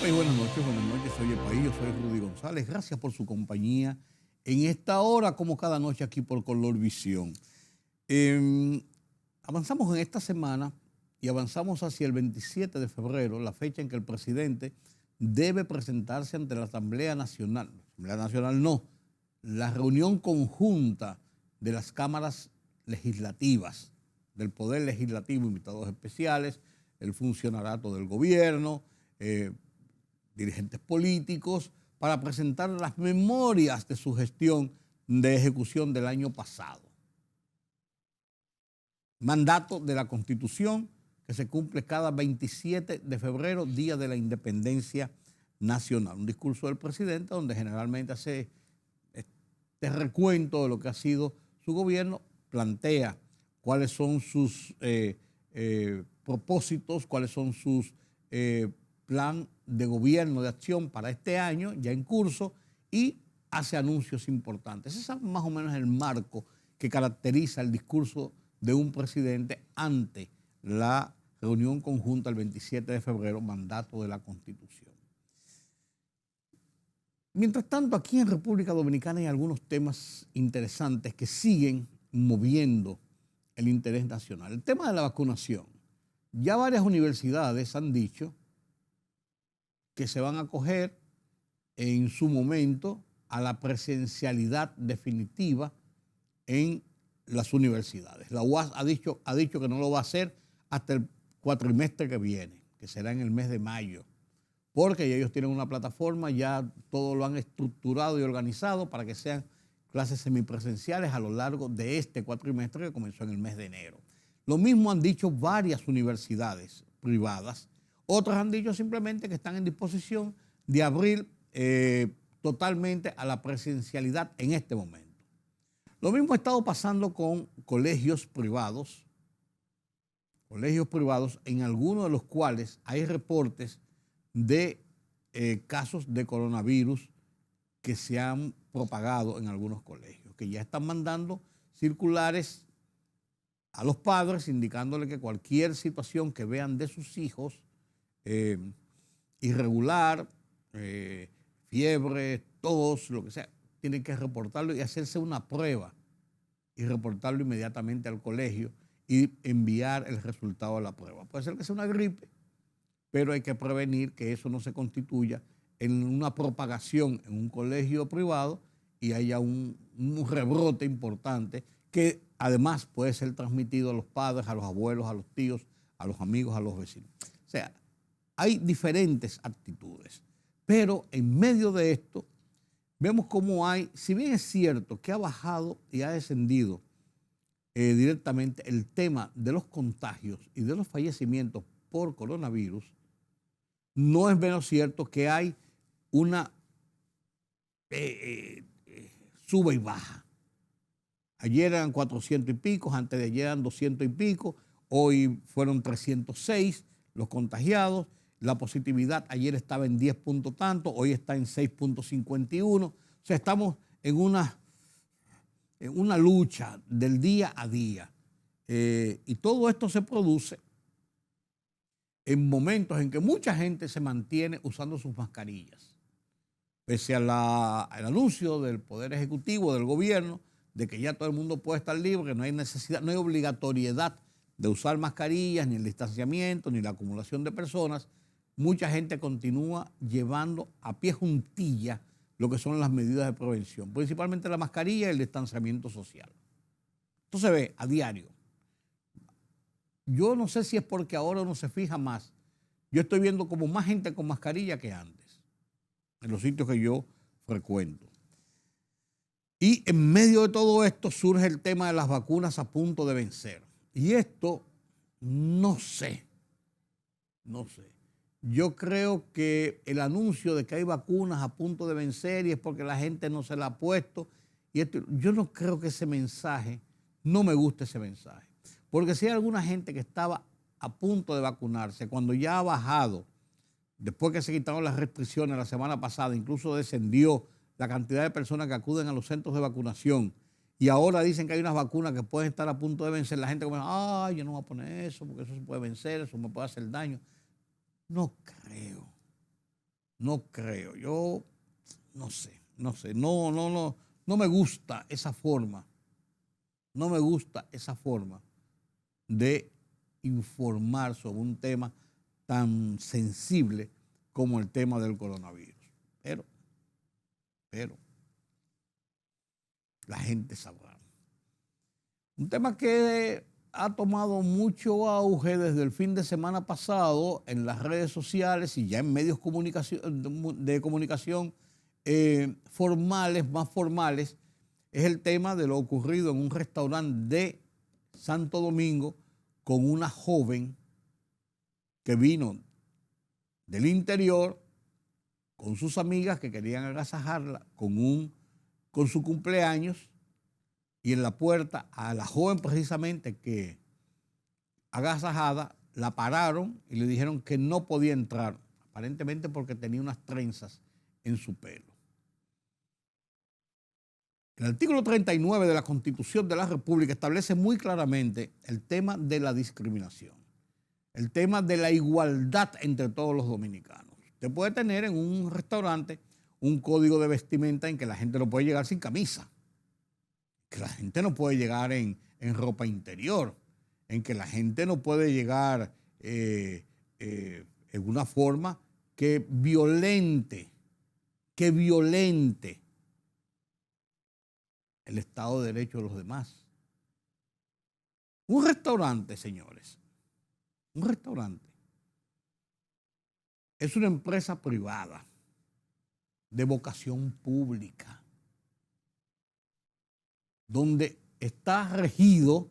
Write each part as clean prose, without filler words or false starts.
país, buenas noches, soy el país, yo soy Rudy González, gracias por su compañía en esta hora, como cada noche aquí por Color Visión. Avanzamos en esta semana y avanzamos hacia el 27 de febrero, la fecha en que el presidente debe presentarse ante la Asamblea Nacional. La reunión conjunta de las cámaras legislativas, del Poder Legislativo, invitados especiales, el funcionariado del gobierno, dirigentes políticos, para presentar las memorias de su gestión de ejecución del año pasado. Mandato de la Constitución que se cumple cada 27 de febrero, Día de la Independencia Nacional. Un discurso del presidente donde generalmente hace este recuento de lo que ha sido su gobierno, plantea cuáles son sus propósitos, cuáles son sus plan de gobierno, de acción para este año ya en curso, y hace anuncios importantes. Ese es más o menos el marco que caracteriza el discurso de un presidente ante la reunión conjunta el 27 de febrero, mandato de la Constitución. Mientras tanto, aquí en República Dominicana hay algunos temas interesantes que siguen moviendo el interés nacional. El tema de la vacunación. Ya varias universidades han dicho que se van a acoger en su momento a la presencialidad definitiva en las universidades. La UAS ha dicho que no lo va a hacer hasta el cuatrimestre que viene, que será en el mes de mayo, porque ellos tienen una plataforma, ya todo lo han estructurado y organizado para que sean clases semipresenciales a lo largo de este cuatrimestre que comenzó en el mes de enero. Lo mismo han dicho varias universidades privadas. Otras han dicho simplemente que están en disposición de abrir totalmente a la presencialidad en este momento. Lo mismo ha estado pasando con colegios privados en algunos de los cuales hay reportes de casos de coronavirus que se han propagado en algunos colegios, que ya están mandando circulares a los padres indicándole que cualquier situación que vean de sus hijos irregular, fiebre, tos, lo que sea, tienen que reportarlo y hacerse una prueba y reportarlo inmediatamente al colegio y enviar el resultado de la prueba. Puede ser que sea una gripe, pero hay que prevenir que eso no se constituya en una propagación en un colegio privado y haya un rebrote importante que además puede ser transmitido a los padres, a los abuelos, a los tíos, a los amigos, a los vecinos. O sea, hay diferentes actitudes, pero en medio de esto vemos cómo hay, si bien es cierto que ha bajado y ha descendido directamente el tema de los contagios y de los fallecimientos por coronavirus, no es menos cierto que hay una sube y baja. Ayer eran 400 y pico, antes de ayer eran 200 y pico, hoy fueron 306 los contagiados. La positividad ayer estaba en 10 puntos tanto, hoy está en 6.51. O sea, estamos en una lucha del día a día. Y todo esto se produce en momentos en que mucha gente se mantiene usando sus mascarillas. Pese al anuncio del Poder Ejecutivo, del gobierno, de que ya todo el mundo puede estar libre, no hay necesidad, no hay obligatoriedad de usar mascarillas, ni el distanciamiento, ni la acumulación de personas, mucha gente continúa llevando a pie juntilla lo que son las medidas de prevención, principalmente la mascarilla y el distanciamiento social. Esto se ve a diario. Yo no sé si es porque ahora uno se fija más. Yo estoy viendo como más gente con mascarilla que antes, en los sitios que yo frecuento. Y en medio de todo esto surge el tema de las vacunas a punto de vencer. Y esto, no sé. Yo creo que el anuncio de que hay vacunas a punto de vencer y es porque la gente no se la ha puesto. Y esto, yo no creo que ese mensaje, no me gusta ese mensaje. Porque si hay alguna gente que estaba a punto de vacunarse, cuando ya ha bajado, después que se quitaron las restricciones la semana pasada, incluso descendió la cantidad de personas que acuden a los centros de vacunación y ahora dicen que hay unas vacunas que pueden estar a punto de vencer, la gente comienza, ay, yo no voy a poner eso porque eso se puede vencer, eso me puede hacer daño. No creo. No creo. Yo no sé. No me gusta esa forma. No me gusta esa forma de informar sobre un tema tan sensible como el tema del coronavirus. Pero, la gente sabrá. Un tema que ha tomado mucho auge desde el fin de semana pasado en las redes sociales y ya en medios de comunicación formales, más formales, es el tema de lo ocurrido en un restaurante de Santo Domingo con una joven que vino del interior con sus amigas que querían agasajarla con su cumpleaños, y en la puerta a la joven precisamente que agasajada la pararon y le dijeron que no podía entrar, aparentemente porque tenía unas trenzas en su pelo. El artículo 39 de la Constitución de la República establece muy claramente el tema de la discriminación, el tema de la igualdad entre todos los dominicanos. Usted puede tener en un restaurante un código de vestimenta en que la gente no puede llegar sin camisa, que la gente no puede llegar en ropa interior, en que la gente no puede llegar en una forma que violente el Estado de Derecho de los demás. Un restaurante, señores, un restaurante es una empresa privada de vocación pública, donde está regido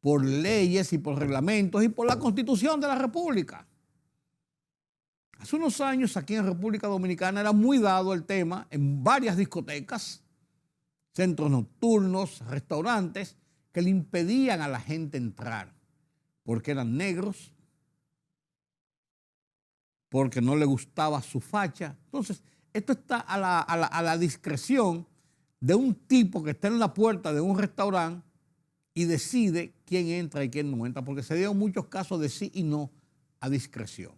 por leyes y por reglamentos y por la Constitución de la República. Hace unos años aquí en República Dominicana era muy dado el tema en varias discotecas, centros nocturnos, restaurantes, que le impedían a la gente entrar porque eran negros, porque no le gustaba su facha. Entonces, esto está a la discreción de un tipo que está en la puerta de un restaurante y decide quién entra y quién no entra, porque se dieron muchos casos de sí y no a discreción,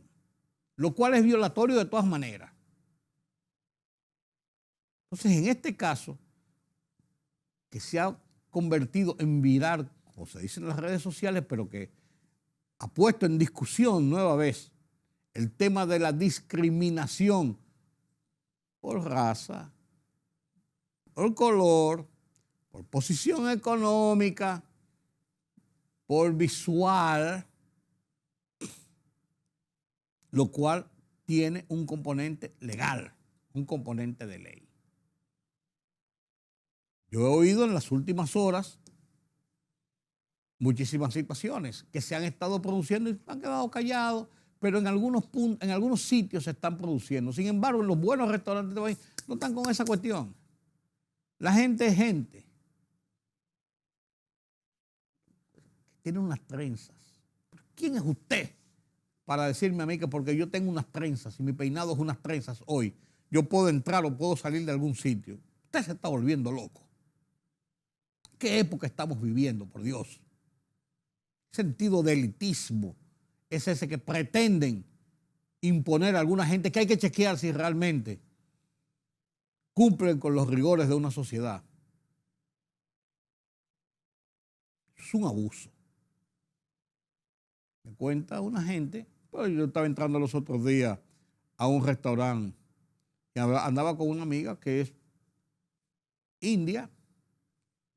lo cual es violatorio de todas maneras. Entonces, en este caso, que se ha convertido en viral, como se dice en las redes sociales, pero que ha puesto en discusión nueva vez el tema de la discriminación por raza, por color, por posición económica, por visual, lo cual tiene un componente legal, un componente de ley. Yo he oído en las últimas horas muchísimas situaciones que se han estado produciendo y han quedado callados, pero en algunos sitios se están produciendo. Sin embargo, en los buenos restaurantes de hoy no están con esa cuestión. La gente es gente. Tiene unas trenzas. ¿Quién es usted para decirme a mí que porque yo tengo unas trenzas y mi peinado es unas trenzas hoy, yo puedo entrar o puedo salir de algún sitio? Usted se está volviendo loco. ¿Qué época estamos viviendo, por Dios? Sentido de elitismo es ese que pretenden imponer a alguna gente, que hay que chequear si realmente cumplen con los rigores de una sociedad. Es un abuso. Me cuenta una gente, pues yo estaba entrando los otros días a un restaurante y andaba con una amiga que es india,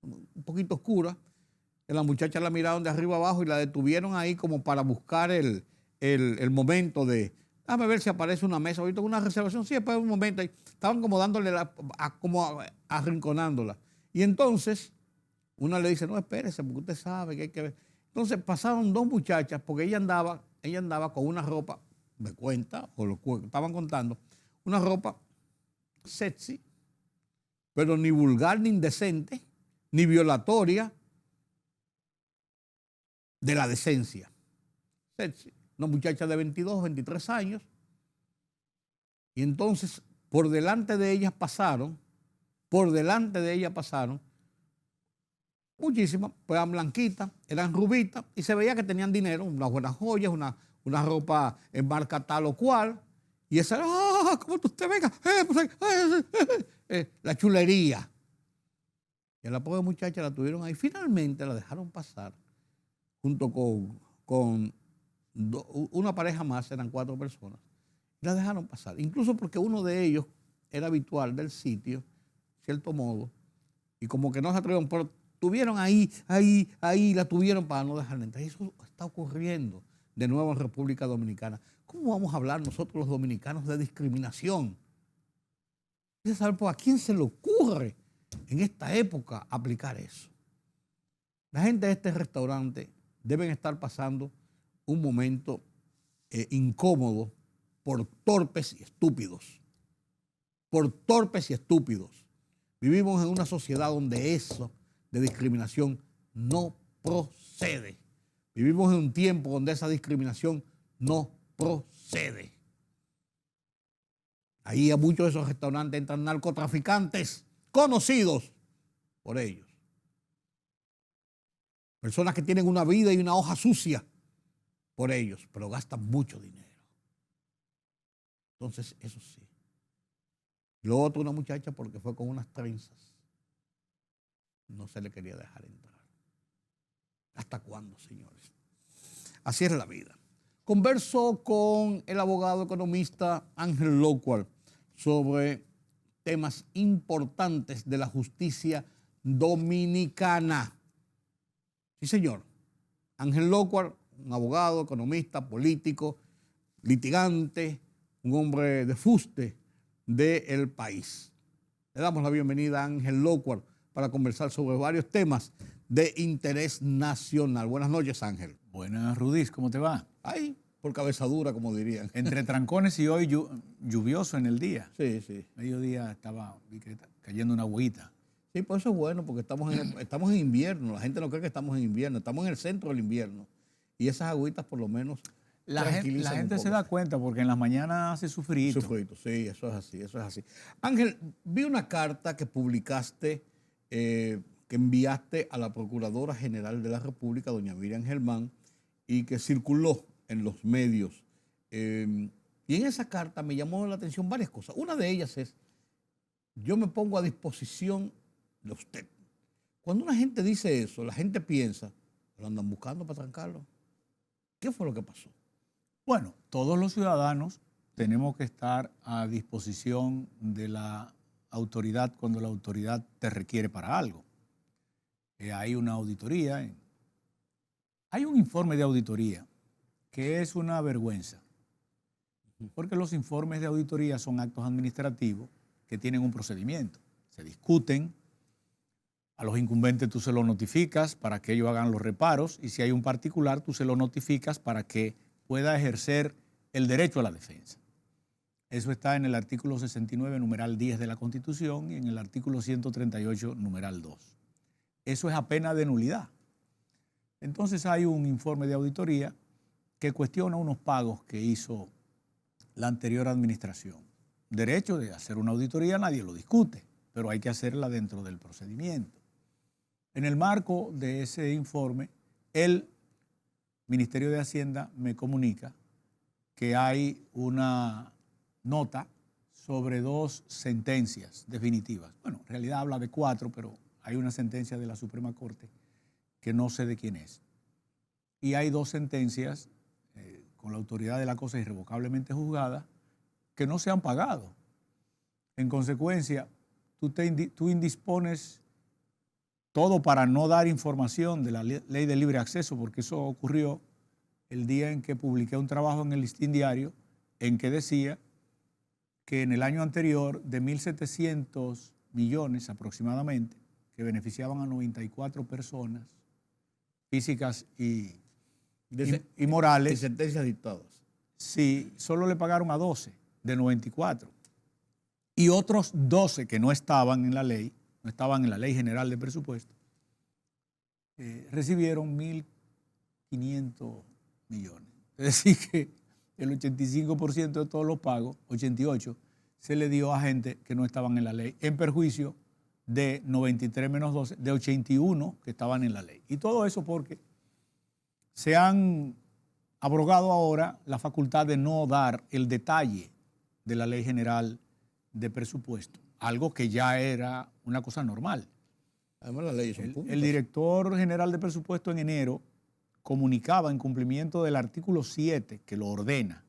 un poquito oscura, que la muchacha la miraron de arriba abajo y la detuvieron ahí como para buscar el momento de, déjame ver si aparece una mesa, ahorita una reservación, sí, después de un momento, ahí estaban como dándole, como arrinconándola. Y entonces, una le dice, no, espérese, porque usted sabe que hay que ver. Entonces pasaron dos muchachas, porque ella andaba con una ropa, me cuenta, o lo que estaban contando, una ropa sexy, pero ni vulgar, ni indecente, ni violatoria de la decencia. Sexy. Una muchacha de 22, 23 años. Y entonces, por delante de ellas pasaron muchísimas, pues eran blanquitas, eran rubitas, y se veía que tenían dinero, unas buenas joyas, una ropa en marca tal o cual, y esa, ¿cómo usted venga? La chulería. Y a la pobre muchacha la tuvieron ahí. Finalmente la dejaron pasar junto con una pareja más, eran 4 personas. La dejaron pasar. Incluso porque uno de ellos era habitual del sitio, cierto modo, y como que no se atrevieron, pero tuvieron ahí, la tuvieron para no dejarla entrar. Eso está ocurriendo de nuevo en República Dominicana. ¿Cómo vamos a hablar nosotros los dominicanos de discriminación? ¿Sabe a quién se le ocurre en esta época aplicar eso? La gente de este restaurante deben estar pasando un momento incómodo por torpes y estúpidos. Por torpes y estúpidos. Vivimos en una sociedad donde eso de discriminación no procede. Vivimos en un tiempo donde esa discriminación no procede. Ahí a muchos de esos restaurantes entran narcotraficantes conocidos por ellos. Personas que tienen una vida y una hoja sucia por ellos, pero gastan mucho dinero. Entonces, eso sí. Lo otro, una muchacha porque fue con unas trenzas. No se le quería dejar entrar. ¿Hasta cuándo, señores? Así es la vida. Converso con el abogado economista Ángel Lockhart sobre temas importantes de la justicia dominicana. Sí, señor. Ángel Lockhart, un abogado, economista, político, litigante, un hombre de fuste del país. Le damos la bienvenida a Ángel Lockhart para conversar sobre varios temas de interés nacional. Buenas noches, Ángel. Buenas, Rudis, ¿cómo te va? Ay, por cabezadura, como dirían. Entre trancones y hoy lluvioso en el día. Sí, sí. Mediodía estaba cayendo una agüita. Sí, pues eso es bueno porque estamos en invierno. La gente no cree que estamos en invierno. Estamos en el centro del invierno. Y esas agüitas por lo menos la gente se da cuenta porque en las mañanas hace sufrito. Sufrito, sí, eso es así, eso es así. Ángel, vi una carta que publicaste, que enviaste a la Procuradora General de la República, doña Miriam Germán, y que circuló en los medios. Y en esa carta me llamó la atención varias cosas. Una de ellas es, yo me pongo a disposición de usted. Cuando una gente dice eso, la gente piensa, lo andan buscando para trancarlo. ¿Qué fue lo que pasó? Bueno, todos los ciudadanos tenemos que estar a disposición de la autoridad cuando la autoridad te requiere para algo. Hay una auditoría, hay un informe de auditoría que es una vergüenza, porque los informes de auditoría son actos administrativos que tienen un procedimiento, se discuten, a los incumbentes tú se lo notificas para que ellos hagan los reparos y si hay un particular tú se lo notificas para que pueda ejercer el derecho a la defensa. Eso está en el artículo 69, numeral 10 de la Constitución y en el artículo 138, numeral 2. Eso es a pena de nulidad. Entonces hay un informe de auditoría que cuestiona unos pagos que hizo la anterior administración. Derecho de hacer una auditoría nadie lo discute, pero hay que hacerla dentro del procedimiento. En el marco de ese informe, el Ministerio de Hacienda me comunica que hay una nota sobre 2 sentencias definitivas. Bueno, en realidad habla de 4, pero hay una sentencia de la Suprema Corte que no sé de quién es. Y hay 2 sentencias con la autoridad de la cosa irrevocablemente juzgada que no se han pagado. En consecuencia, tú indispones todo para no dar información de la ley de libre acceso, porque eso ocurrió el día en que publiqué un trabajo en el Listín Diario en que decía que en el año anterior de 1.700 millones aproximadamente, que beneficiaban a 94 personas físicas y morales. Y sentencias dictadas. Sí, solo le pagaron a 12 de 94. Y otros 12 que no estaban en la ley, no estaban en la Ley General de Presupuesto, recibieron 1.500 millones. Es decir, que el 85% de todos los pagos, 88%, se le dio a gente que no estaban en la ley, en perjuicio de 93 menos 12, de 81 que estaban en la ley. Y todo eso porque se han abrogado ahora la facultad de no dar el detalle de la Ley General de Presupuesto, algo que ya era una cosa normal. Además, las leyes son públicas. El director general de presupuesto en enero comunicaba en cumplimiento del artículo 7, que lo ordena,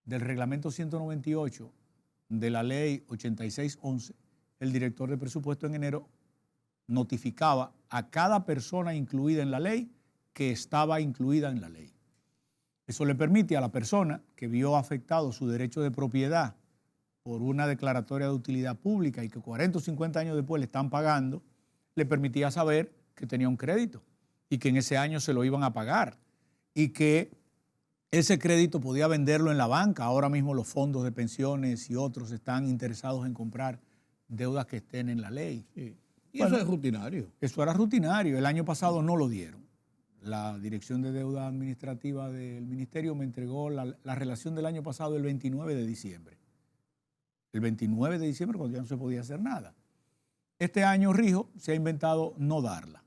del reglamento 198 de la ley 8611, el director de presupuesto en enero notificaba a cada persona incluida en la ley que estaba incluida en la ley. Eso le permite a la persona que vio afectado su derecho de propiedad por una declaratoria de utilidad pública y que 40 o 50 años después le están pagando, le permitía saber que tenía un crédito y que en ese año se lo iban a pagar y que ese crédito podía venderlo en la banca. Ahora mismo los fondos de pensiones y otros están interesados en comprar deudas que estén en la ley. Sí. Y Bueno, eso es rutinario. Eso era rutinario. El año pasado no lo dieron. La Dirección de Deuda Administrativa del Ministerio me entregó la relación del año pasado el 29 de diciembre. El 29 de diciembre, cuando ya no se podía hacer nada. Este año, Rijo se ha inventado no darla.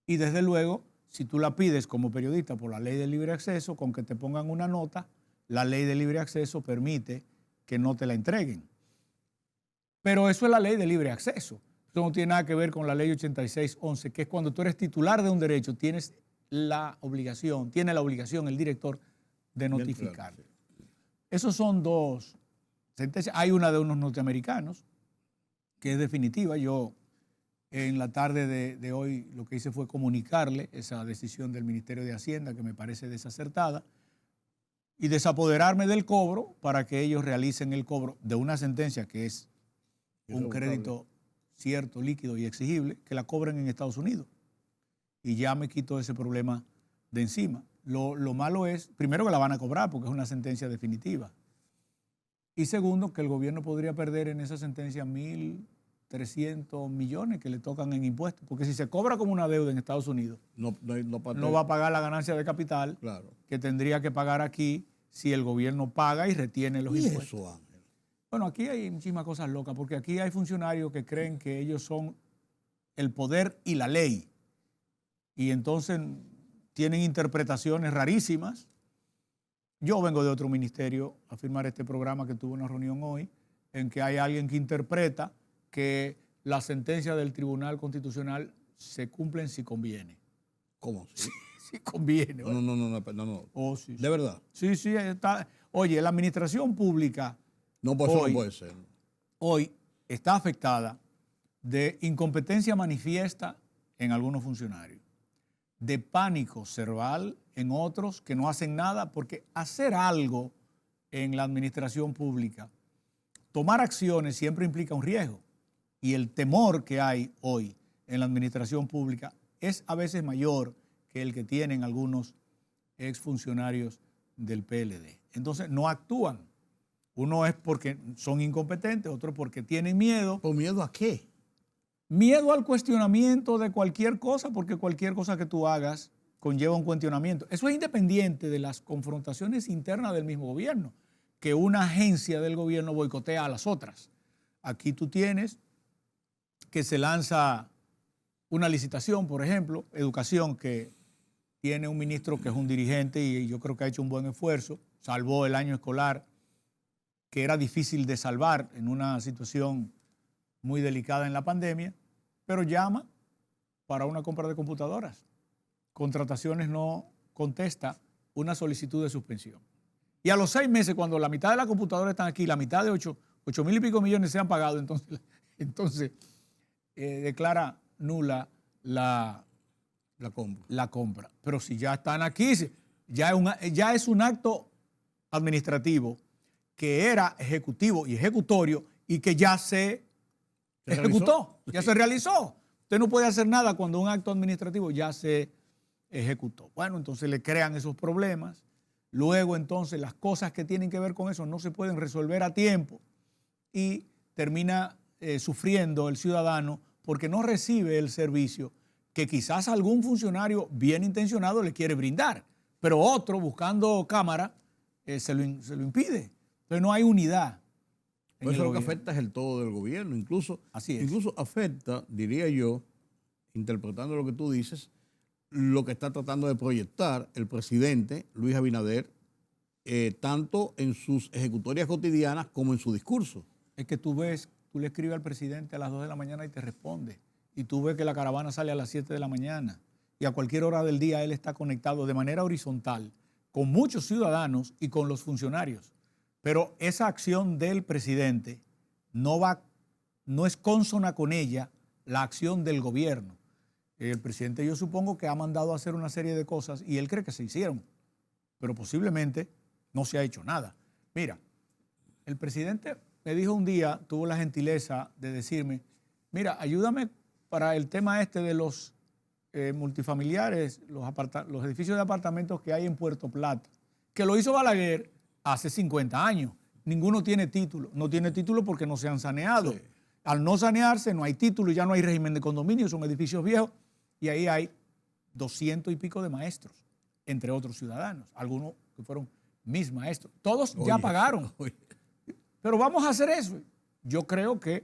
Y desde luego, si tú la pides como periodista por la ley de libre acceso, con que te pongan una nota, la ley de libre acceso permite que no te la entreguen. Pero eso es la ley de libre acceso. Eso no tiene nada que ver con la ley 8611, que es cuando tú eres titular de un derecho, tiene la obligación el director de notificar. Esos son dos sentencias. Hay una de unos norteamericanos, que es definitiva. Yo en la tarde de hoy lo que hice fue comunicarle esa decisión del Ministerio de Hacienda, que me parece desacertada, y desapoderarme del cobro para que ellos realicen el cobro de una sentencia que es un crédito cierto, líquido y exigible, que la cobren en Estados Unidos. Y ya me quito ese problema de encima. Lo malo es, primero, que la van a cobrar porque es una sentencia definitiva. Y segundo, que el gobierno podría perder en esa sentencia 1.300 millones que le tocan en impuestos. Porque si se cobra como una deuda en Estados Unidos, no va a pagar la ganancia de capital, claro, que tendría que pagar aquí si el gobierno paga y retiene los impuestos. Eso, Ángel. Bueno, aquí hay muchísimas cosas locas, porque aquí hay funcionarios que creen que ellos son el poder y la ley. Y entonces tienen interpretaciones rarísimas. Yo vengo de otro ministerio a firmar este programa, que tuvo una reunión hoy, en que hay alguien que interpreta que las sentencias del Tribunal Constitucional se cumplen si conviene. ¿Cómo? ¿Sí? Si conviene. No. Oh, sí, ¿De verdad? Sí, está. Oye, la administración pública no, pues eso no puede ser. Hoy está afectada de incompetencia manifiesta en algunos funcionarios, de pánico cerval en otros que no hacen nada, porque hacer algo en la administración pública, tomar acciones siempre implica un riesgo. Y el temor que hay hoy en la administración pública es a veces mayor que el que tienen algunos exfuncionarios del PLD. Entonces no actúan. Uno es porque son incompetentes, otro porque tienen miedo. ¿Por miedo a qué? Miedo al cuestionamiento de cualquier cosa, porque cualquier cosa que tú hagas conlleva un cuestionamiento. Eso es independiente de las confrontaciones internas del mismo gobierno, que una agencia del gobierno boicotea a las otras. Aquí tú tienes que se lanza una licitación, por ejemplo, educación, que tiene un ministro que es un dirigente y yo creo que ha hecho un buen esfuerzo, salvó el año escolar, que era difícil de salvar en una situación muy delicada en la pandemia, pero llama para una compra de computadoras. Contrataciones no contesta una solicitud de suspensión. Y a los 6 meses, cuando la mitad de las computadoras están aquí, la mitad de 8.000 y pico millones se han pagado, entonces declara nula la compra. Pero si ya están aquí, ya es un acto administrativo que era ejecutivo y ejecutorio y que ya se ejecutó, ya se realizó. Usted no puede hacer nada cuando un acto administrativo ya se ejecutó. Bueno, entonces le crean esos problemas. Luego, entonces, las cosas que tienen que ver con eso no se pueden resolver a tiempo y termina sufriendo el ciudadano porque no recibe el servicio que quizás algún funcionario bien intencionado le quiere brindar, pero otro, buscando cámara, se lo impide. Entonces no hay unidad. Pues eso lo que afecta es el todo del gobierno. Incluso afecta, diría yo, interpretando lo que tú dices, lo que está tratando de proyectar el presidente Luis Abinader tanto en sus ejecutorias cotidianas como en su discurso. Es que tú le escribes al presidente a las 2 de la mañana y te responde. Y tú ves que la caravana sale a las 7 de la mañana. Y a cualquier hora del día él está conectado de manera horizontal con muchos ciudadanos y con los funcionarios. Pero esa acción del presidente no es consona con ella la acción del gobierno. El presidente, yo supongo que ha mandado a hacer una serie de cosas y él cree que se hicieron, pero posiblemente no se ha hecho nada. Mira, el presidente me dijo un día, tuvo la gentileza de decirme, mira, ayúdame para el tema este de los multifamiliares, los edificios de apartamentos que hay en Puerto Plata, que lo hizo Balaguer hace 50 años. Ninguno tiene título. No tiene título porque no se han saneado. Sí. Al no sanearse no hay título y ya no hay régimen de condominio, son edificios viejos y ahí hay 200 y pico de maestros, entre otros ciudadanos, algunos que fueron mis maestros. Todos ya pagaron. Pero vamos a hacer eso. Yo creo que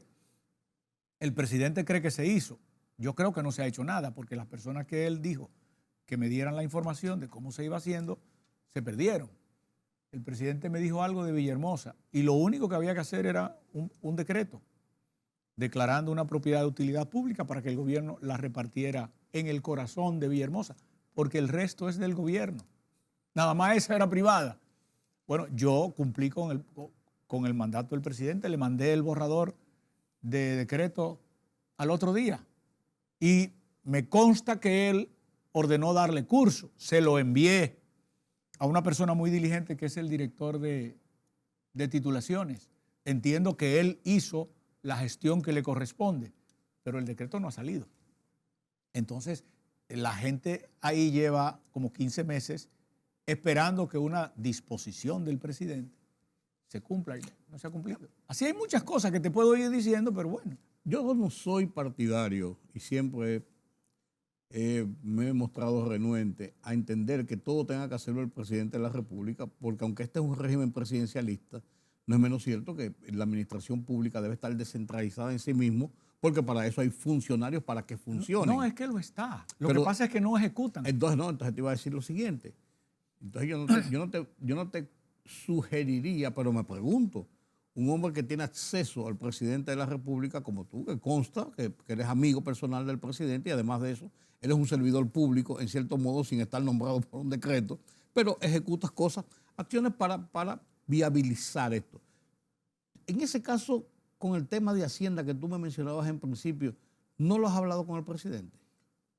el presidente cree que se hizo. Yo creo que no se ha hecho nada porque las personas que él dijo que me dieran la información de cómo se iba haciendo, se perdieron. El presidente me dijo algo de Villahermosa y lo único que había que hacer era un decreto declarando una propiedad de utilidad pública para que el gobierno la repartiera en el corazón de Villahermosa, porque el resto es del gobierno. Nada más esa era privada. Bueno, yo cumplí con el mandato del presidente, le mandé el borrador de decreto al otro día y me consta que él ordenó darle curso. Se lo envié a una persona muy diligente que es el director de titulaciones. Entiendo que él hizo la gestión que le corresponde, pero el decreto no ha salido. Entonces, la gente ahí lleva como 15 meses esperando que una disposición del presidente se cumpla y no se ha cumplido. Así hay muchas cosas que te puedo ir diciendo, pero bueno. Yo no soy partidario y siempre me he mostrado renuente a entender que todo tenga que hacerlo el presidente de la República, porque aunque este es un régimen presidencialista, no es menos cierto que la administración pública debe estar descentralizada en sí mismo, porque para eso hay funcionarios para que funcionen. No, es que lo está. Lo que pasa es que no ejecutan. Entonces te iba a decir lo siguiente. Entonces yo no te sugeriría, pero me pregunto, un hombre que tiene acceso al presidente de la República como tú, que consta que eres amigo personal del presidente y además de eso, eres un servidor público, en cierto modo, sin estar nombrado por un decreto, pero ejecutas cosas, acciones para viabilizar esto. En ese caso, con el tema de Hacienda que tú me mencionabas en principio, ¿no lo has hablado con el presidente?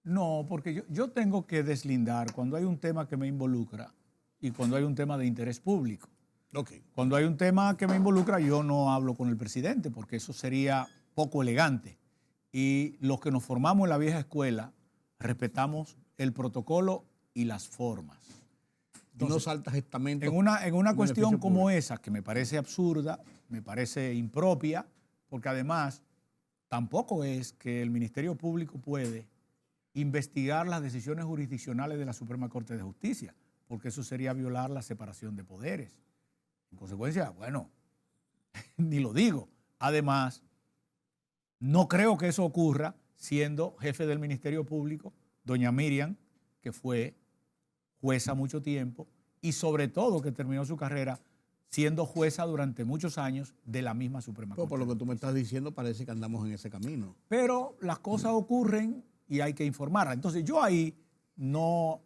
No, porque yo tengo que deslindar cuando hay un tema que me involucra y cuando hay un tema de interés público. Okay. Cuando hay un tema que me involucra, yo no hablo con el presidente porque eso sería poco elegante. Y los que nos formamos en la vieja escuela respetamos el protocolo y las formas. Entonces, no saltas estamentos. En una cuestión como esa, que me parece absurda, me parece impropia, porque además tampoco es que el Ministerio Público puede investigar las decisiones jurisdiccionales de la Suprema Corte de Justicia, porque eso sería violar la separación de poderes. En consecuencia, bueno, ni lo digo. Además, no creo que eso ocurra siendo jefe del Ministerio Público, doña Miriam, que fue jueza mucho tiempo y sobre todo que terminó su carrera siendo jueza durante muchos años de la misma Suprema Corte. Por lo que tú me estás diciendo, parece que andamos en ese camino. Pero las cosas ocurren y hay que informarla. Entonces yo ahí no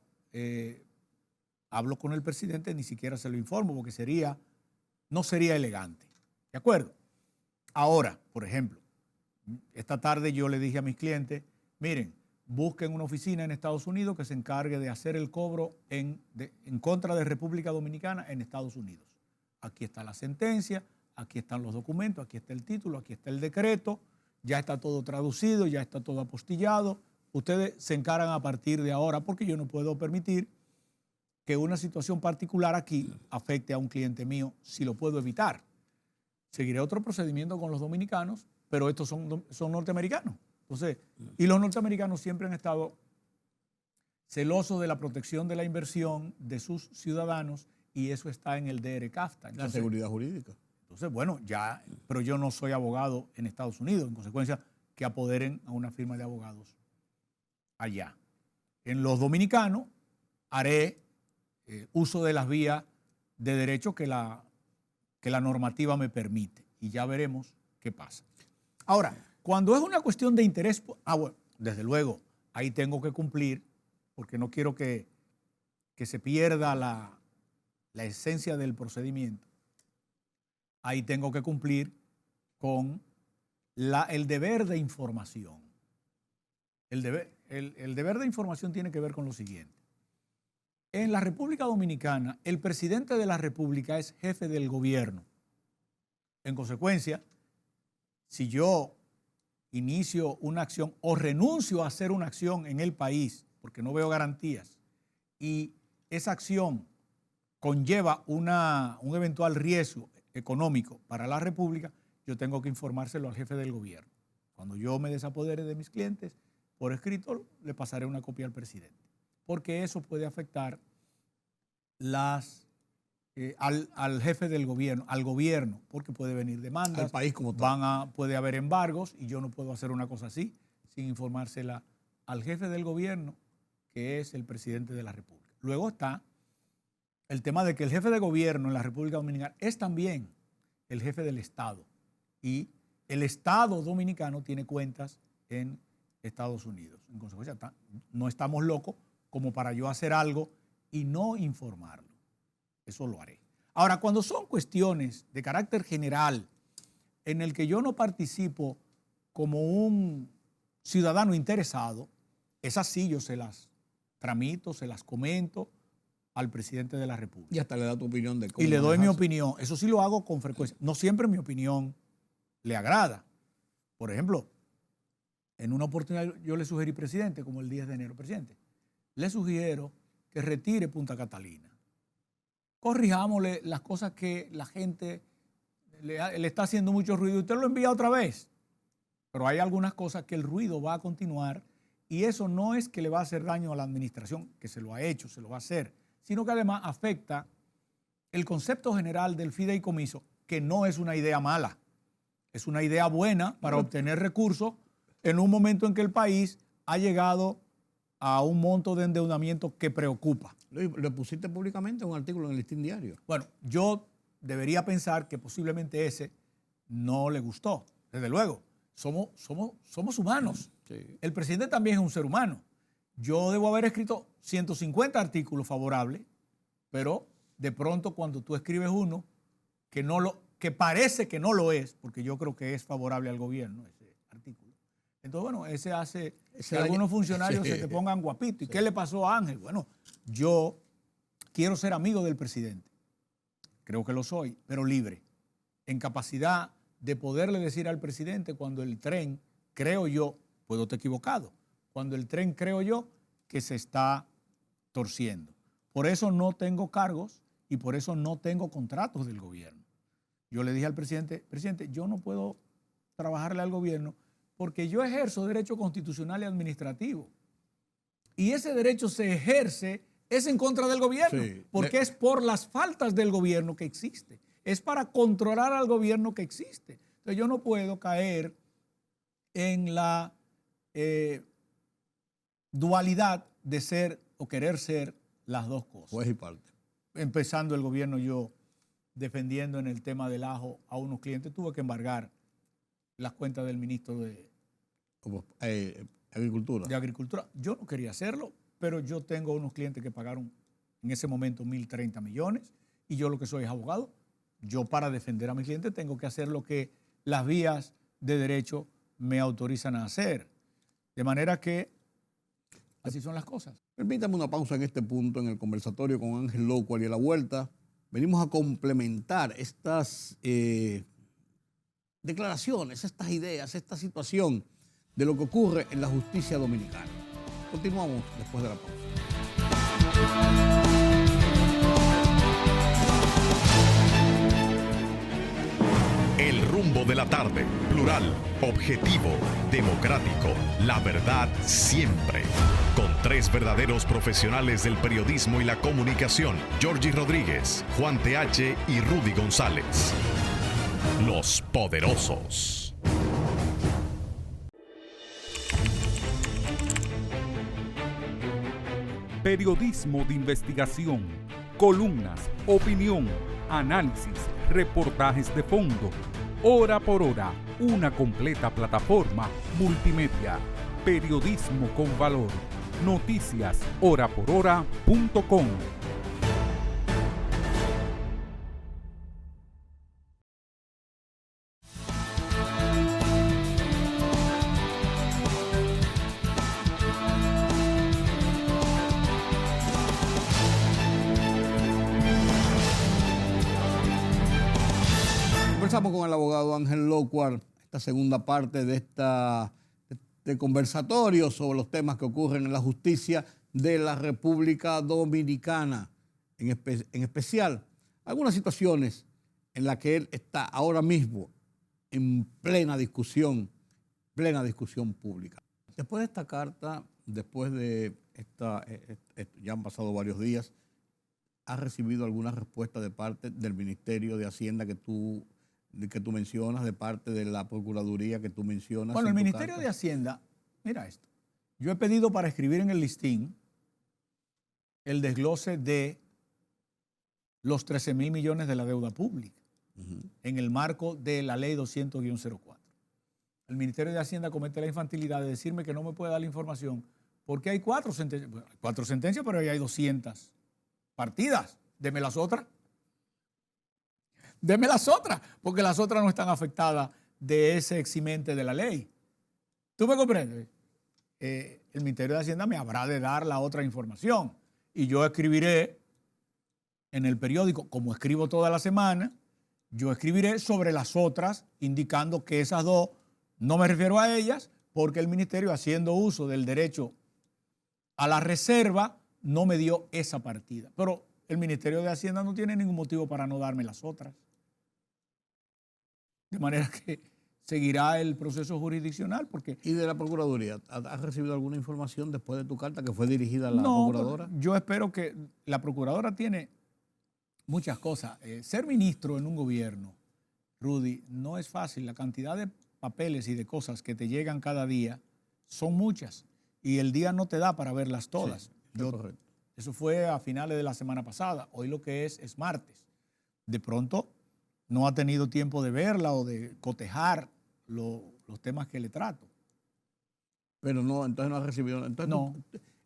hablo con el presidente, ni siquiera se lo informo, porque no sería elegante. ¿De acuerdo? Ahora, por ejemplo, esta tarde yo le dije a mis clientes, miren, busquen una oficina en Estados Unidos que se encargue de hacer el cobro en contra de República Dominicana en Estados Unidos. Aquí está la sentencia, aquí están los documentos, aquí está el título, aquí está el decreto, ya está todo traducido, ya está todo apostillado. Ustedes se encargan a partir de ahora porque yo no puedo permitir que una situación particular aquí afecte a un cliente mío si lo puedo evitar. Seguiré otro procedimiento con los dominicanos, pero estos son norteamericanos. Entonces, y los norteamericanos siempre han estado celosos de la protección de la inversión de sus ciudadanos y eso está en el DR-CAFTA. La seguridad jurídica. Entonces, bueno, ya, pero yo no soy abogado en Estados Unidos, en consecuencia, que apoderen a una firma de abogados allá. En los dominicanos haré uso de las vías de derecho que la normativa me permite. Y ya veremos qué pasa. Ahora, cuando es una cuestión de interés, bueno, desde luego, ahí tengo que cumplir, porque no quiero que se pierda la esencia del procedimiento. Ahí tengo que cumplir con el deber de información. El deber de información tiene que ver con lo siguiente. En la República Dominicana, el presidente de la República es jefe del gobierno. En consecuencia, si yo inicio una acción o renuncio a hacer una acción en el país porque no veo garantías y esa acción conlleva un eventual riesgo económico para la República, yo tengo que informárselo al jefe del gobierno. Cuando yo me desapodere de mis clientes, por escrito le pasaré una copia al presidente, porque eso puede afectar al jefe del gobierno, al gobierno, porque puede venir demandas, al país como tal. Puede haber embargos y yo no puedo hacer una cosa así sin informársela al jefe del gobierno, que es el presidente de la República. Luego está el tema de que el jefe de gobierno en la República Dominicana es también el jefe del Estado y el Estado dominicano tiene cuentas en Estados Unidos. En consecuencia, no estamos locos como para yo hacer algo y no informarlo. Eso lo haré. Ahora, cuando son cuestiones de carácter general en el que yo no participo como un ciudadano interesado, esas sí yo se las tramito, se las comento al presidente de la República. Y hasta le da tu opinión de cómo y le doy mi manejarse. opinión. Eso sí lo hago con frecuencia. No siempre mi opinión le agrada. Por ejemplo, en una oportunidad yo le sugerí, presidente, como el 10 de enero, presidente, le sugiero que retire Punta Catalina. Corrijámosle las cosas que la gente le está haciendo mucho ruido. Usted lo envía otra vez. Pero hay algunas cosas que el ruido va a continuar y eso no es que le va a hacer daño a la administración, que se lo ha hecho, se lo va a hacer, sino que además afecta el concepto general del fideicomiso, que no es una idea mala. Es una idea buena para obtener recursos en un momento en que el país ha llegado a un monto de endeudamiento que preocupa. Le pusiste públicamente un artículo en el Listín Diario. Bueno, yo debería pensar que posiblemente ese no le gustó. Desde luego, somos humanos. Sí. El presidente también es un ser humano. Yo debo haber escrito 150 artículos favorables, pero de pronto cuando tú escribes uno que parece que no lo es, porque yo creo que es favorable al gobierno ese artículo. Entonces, bueno, ese hace que algunos funcionarios se te pongan guapitos. ¿Y qué le pasó a Ángel? Bueno, yo quiero ser amigo del presidente. Creo que lo soy, pero libre. En capacidad de poderle decir al presidente cuando el tren, creo yo, puedo estar equivocado, cuando el tren creo yo que se está torciendo. Por eso no tengo cargos y por eso no tengo contratos del gobierno. Yo le dije al presidente, yo no puedo trabajarle al gobierno porque yo ejerzo derecho constitucional y administrativo. Y ese derecho se ejerce, es en contra del gobierno, Sí. porque es por las faltas del gobierno que existe. Es para controlar al gobierno que existe. Entonces yo no puedo caer en la dualidad de ser o querer ser las dos cosas. Juez y parte. Empezando el gobierno yo defendiendo en el tema del ajo a unos clientes, tuve que embargar las cuentas del ministro de Agricultura. Yo no quería hacerlo, pero yo tengo unos clientes que pagaron en ese momento 1.030 millones y yo lo que soy es abogado. Yo para defender a mis clientes tengo que hacer lo que las vías de derecho me autorizan a hacer. De manera que así son las cosas. Permítame una pausa en este punto en el conversatorio con Ángel Lócual y a la vuelta venimos a complementar estas declaraciones, estas ideas, esta situación de lo que ocurre en la justicia dominicana. Continuamos después de la pausa. El rumbo de la tarde, plural, objetivo, democrático, la verdad siempre. Con tres verdaderos profesionales del periodismo y la comunicación, Georgie Rodríguez, Juan TH y Rudy González. Los Poderosos. Periodismo de investigación, columnas, opinión, análisis, reportajes de fondo. Hora por hora, una completa plataforma multimedia. Periodismo con valor. Noticias horaporhora.com. Conversamos con el abogado Ángel Locuar, esta segunda parte de conversatorio sobre los temas que ocurren en la justicia de la República Dominicana, en especial algunas situaciones en las que él está ahora mismo en plena discusión pública. Después de esta carta, después de ya han pasado varios días, ¿has recibido alguna respuesta de parte del Ministerio de Hacienda que tú mencionas, de parte de la Procuraduría que tú mencionas? Bueno, el Ministerio de Hacienda, mira esto. Yo he pedido para escribir en el listín el desglose de los 13,000 millones de la deuda pública en el marco de la ley 200-04. El Ministerio de Hacienda comete la infantilidad de decirme que no me puede dar la información porque hay 4 sentencias. Bueno, hay 4 sentencias, pero ahí hay 200 partidas. Deme las otras. Deme las otras, porque las otras no están afectadas de ese eximente de la ley. ¿Tú me comprendes? El Ministerio de Hacienda me habrá de dar la otra información y yo escribiré en el periódico, como escribo toda la semana, yo escribiré sobre las otras, indicando que esas 2 no me refiero a ellas, porque el Ministerio, haciendo uso del derecho a la reserva, no me dio esa partida. Pero el Ministerio de Hacienda no tiene ningún motivo para no darme las otras. De manera que seguirá el proceso jurisdiccional. Porque ¿Y de la Procuraduría? ¿Has recibido alguna información después de tu carta que fue dirigida a la no, Procuradora? Yo espero que la Procuradora tiene muchas cosas. Ser ministro en un gobierno, Rudy, no es fácil. La cantidad de papeles y de cosas que te llegan cada día son muchas y el día no te da para verlas todas. Sí, correcto. Eso fue a finales de la semana pasada. Hoy lo que es martes. De pronto no ha tenido tiempo de verla o de cotejar los temas que le trato. Pero no, entonces no has recibido. Entonces, No.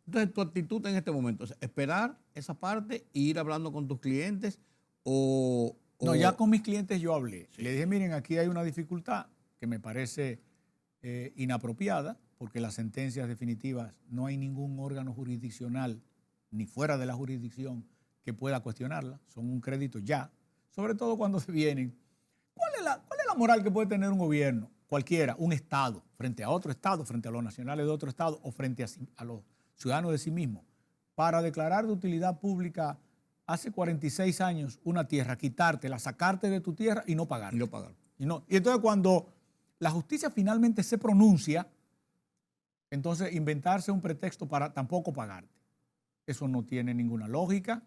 Entonces tu actitud en este momento es esperar esa parte e ir hablando con tus clientes o... No, ya con mis clientes yo hablé. Sí. Le dije, miren, aquí hay una dificultad que me parece inapropiada, porque las sentencias definitivas no hay ningún órgano jurisdiccional ni fuera de la jurisdicción que pueda cuestionarla. Son un crédito ya, sobre todo cuando se vienen. ¿Cuál es la moral que puede tener un gobierno? Cualquiera, un Estado, frente a otro Estado, frente a los nacionales de otro Estado o frente a los ciudadanos de sí mismo, para declarar de utilidad pública hace 46 años una tierra, quitártela, sacarte de tu tierra y no pagar. Y no pagar. Y entonces cuando la justicia finalmente se pronuncia, entonces inventarse un pretexto para tampoco pagarte. Eso no tiene ninguna lógica.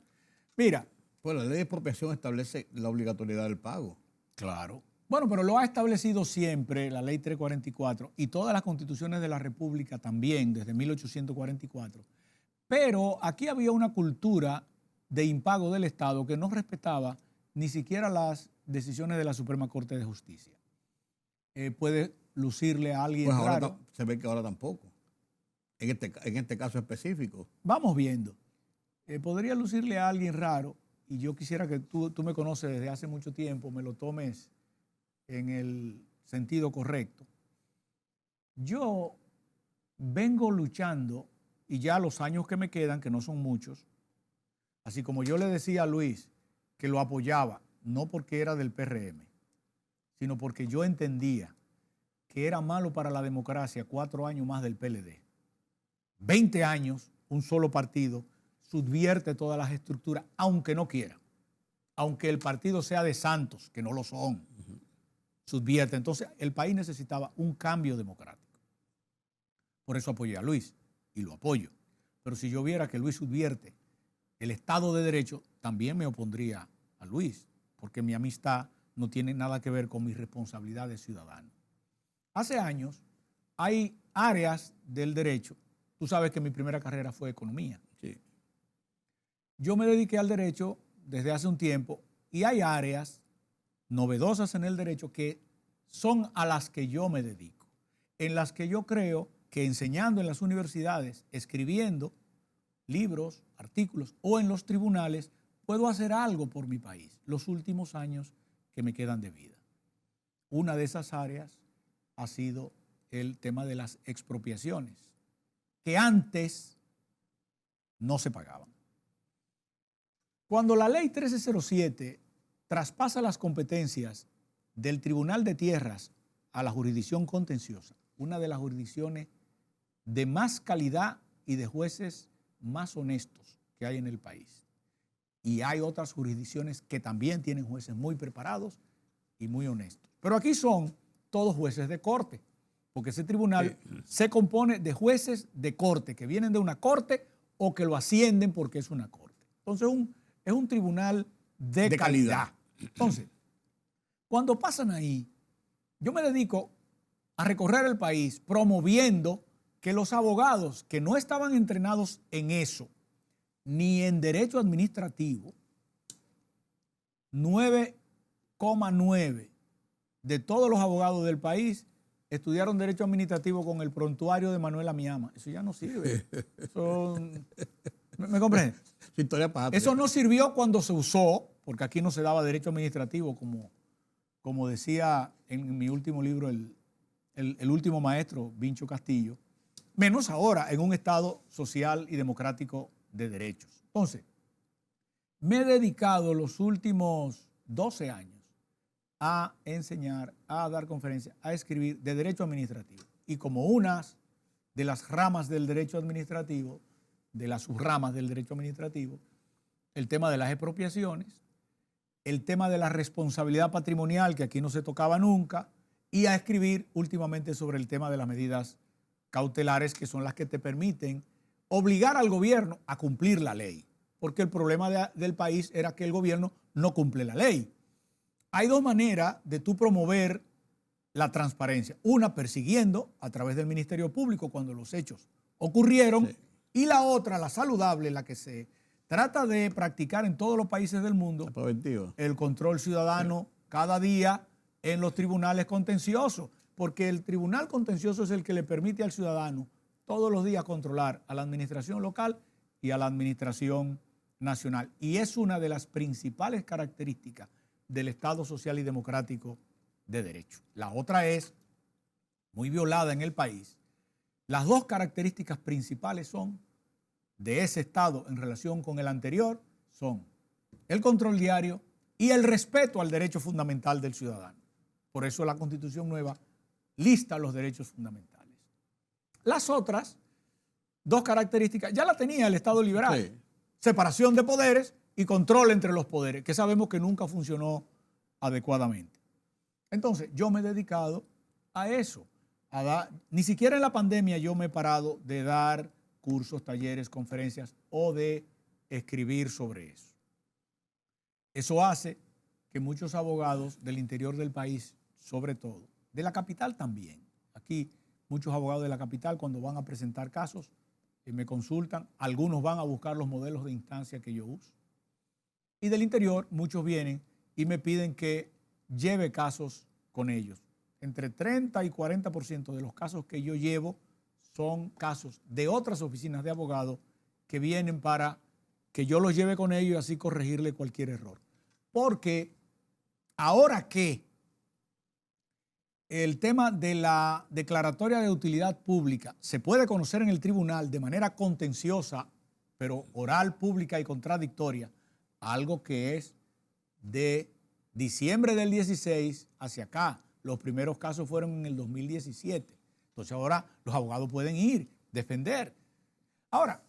Mira. Pues la ley de expropiación establece la obligatoriedad del pago. Claro. Bueno, pero lo ha establecido siempre la ley 344 y todas las constituciones de la República también, desde 1844. Pero aquí había una cultura de impago del Estado que no respetaba ni siquiera las decisiones de la Suprema Corte de Justicia. Puede lucirle a alguien Pues ahora raro. se ve que ahora tampoco. En este caso específico. Vamos viendo. Podría lucirle a alguien raro, y yo quisiera que tú me conoces desde hace mucho tiempo, me lo tomes en el sentido correcto. Yo vengo luchando, y ya los años que me quedan, que no son muchos, así como yo le decía a Luis que lo apoyaba, no porque era del PRM, sino porque yo entendía que era malo para la democracia 4 años más del PLD. 20 años, un solo partido, subvierte todas las estructuras, aunque no quiera. Aunque el partido sea de santos, que no lo son, subvierte. Entonces, el país necesitaba un cambio democrático. Por eso apoyé a Luis, y lo apoyo. Pero si yo viera que Luis subvierte el Estado de Derecho, también me opondría a Luis, porque mi amistad no tiene nada que ver con mis responsabilidades de ciudadano. Hace años hay áreas del derecho. Tú sabes que mi primera carrera fue economía. Sí. yo me dediqué al derecho desde hace un tiempo y hay áreas novedosas en el derecho que son a las que yo me dedico, en las que yo creo que enseñando en las universidades, escribiendo libros, artículos o en los tribunales, puedo hacer algo por mi país los últimos años que me quedan de vida. Una de esas áreas ha sido el tema de las expropiaciones, que antes no se pagaban. Cuando la ley 1307 traspasa las competencias del Tribunal de Tierras a la jurisdicción contenciosa, una de las jurisdicciones de más calidad y de jueces más honestos que hay en el país. Y hay otras jurisdicciones que también tienen jueces muy preparados y muy honestos. Pero aquí son todos jueces de corte, porque ese tribunal se compone de jueces de corte, que vienen de una corte o que lo ascienden porque es una corte. Entonces es un tribunal de calidad. Entonces, cuando pasan ahí, yo me dedico a recorrer el país promoviendo que los abogados que no estaban entrenados en eso, ni en derecho administrativo, 9,9 de todos los abogados del país estudiaron derecho administrativo con el prontuario de Manuel Amiama. Eso ya no sirve. Eso, ¿me comprende? Eso no sirvió cuando se usó, porque aquí no se daba derecho administrativo, como decía en mi último libro el último maestro, Vincho Castillo, menos ahora en un Estado social y democrático de derechos. Entonces, me he dedicado los últimos 12 años a enseñar, a dar conferencias, a escribir de derecho administrativo. Y como unas de las ramas del derecho administrativo, de las subramas del derecho administrativo, el tema de las expropiaciones, el tema de la responsabilidad patrimonial, que aquí no se tocaba nunca, y a escribir últimamente sobre el tema de las medidas cautelares, que son las que te permiten obligar al gobierno a cumplir la ley, porque el problema del país era que el gobierno no cumple la ley. Hay dos maneras de tú promover la transparencia. Una, persiguiendo a través del Ministerio Público cuando los hechos ocurrieron, sí. Y la otra, la saludable, la que se trata de practicar en todos los países del mundo, el control ciudadano cada día en los tribunales contenciosos, porque el tribunal contencioso es el que le permite al ciudadano todos los días controlar a la administración local y a la administración nacional. Y es una de las principales características del Estado social y democrático de derecho. La otra es muy violada en el país. Las dos características principales son de ese Estado en relación con el anterior son el control diario y el respeto al derecho fundamental del ciudadano. Por eso la Constitución nueva lista los derechos fundamentales. Las otras dos características ya la tenía el Estado liberal. Sí. Separación de poderes y control entre los poderes, que sabemos que nunca funcionó adecuadamente. Entonces, yo me he dedicado a eso. Ni siquiera en la pandemia yo me he parado de dar cursos, talleres, conferencias o de escribir sobre eso. Eso hace que muchos abogados del interior del país, sobre todo, de la capital también, aquí muchos abogados de la capital cuando van a presentar casos me consultan, algunos van a buscar los modelos de instancia que yo uso. Y del interior muchos vienen y me piden que lleve casos con ellos. Entre 30 y 40% de los casos que yo llevo son casos de otras oficinas de abogados que vienen para que yo los lleve con ellos y así corregirle cualquier error. Porque ahora que el tema de la declaratoria de utilidad pública se puede conocer en el tribunal de manera contenciosa, pero oral, pública y contradictoria, algo que es de diciembre del 16 hacia acá. Los primeros casos fueron en el 2017. Entonces ahora los abogados pueden ir, defender. Ahora,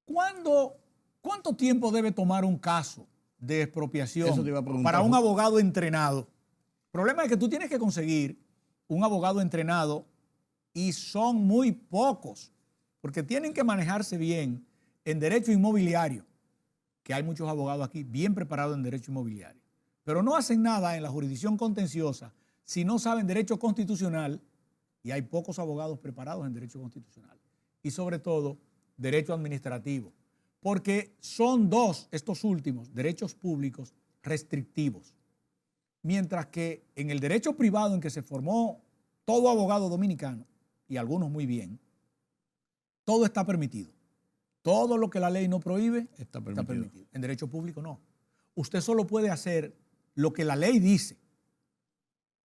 ¿cuánto tiempo debe tomar un caso de expropiación para un abogado entrenado? El problema es que tú tienes que conseguir un abogado entrenado y son muy pocos, porque tienen que manejarse bien en derecho inmobiliario, que hay muchos abogados aquí bien preparados en derecho inmobiliario. Pero no hacen nada en la jurisdicción contenciosa si no saben derecho constitucional, y hay pocos abogados preparados en derecho constitucional. Y sobre todo, derecho administrativo. porque son dos, estos últimos, derechos públicos restrictivos. Mientras que en el derecho privado en que se formó todo abogado dominicano, y algunos muy bien, todo está permitido. Todo lo que la ley no prohíbe está permitido. En derecho público no. Usted solo puede hacer lo que la ley dice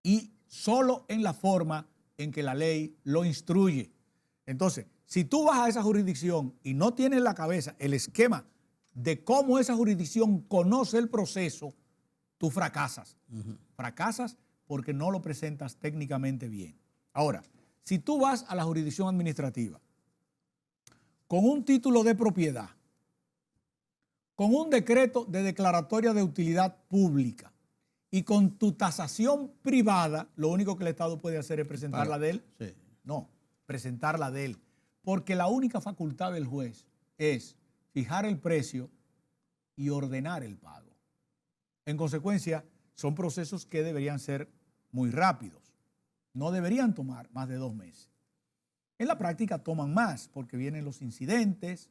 y solo en la forma en que la ley lo instruye. Entonces, si tú vas a esa jurisdicción y no tienes en la cabeza el esquema de cómo esa jurisdicción conoce el proceso, tú fracasas. Fracasas porque no lo presentas técnicamente bien. Ahora, si tú vas a la jurisdicción administrativa con un título de propiedad, con un decreto de declaratoria de utilidad pública y con tu tasación privada, lo único que el Estado puede hacer es presentarla de él. Sí. No, presentarla de él. Porque la única facultad del juez es fijar el precio y ordenar el pago. En consecuencia, son procesos que deberían ser muy rápidos. No deberían tomar más de 2 meses. En la práctica toman más porque vienen los incidentes.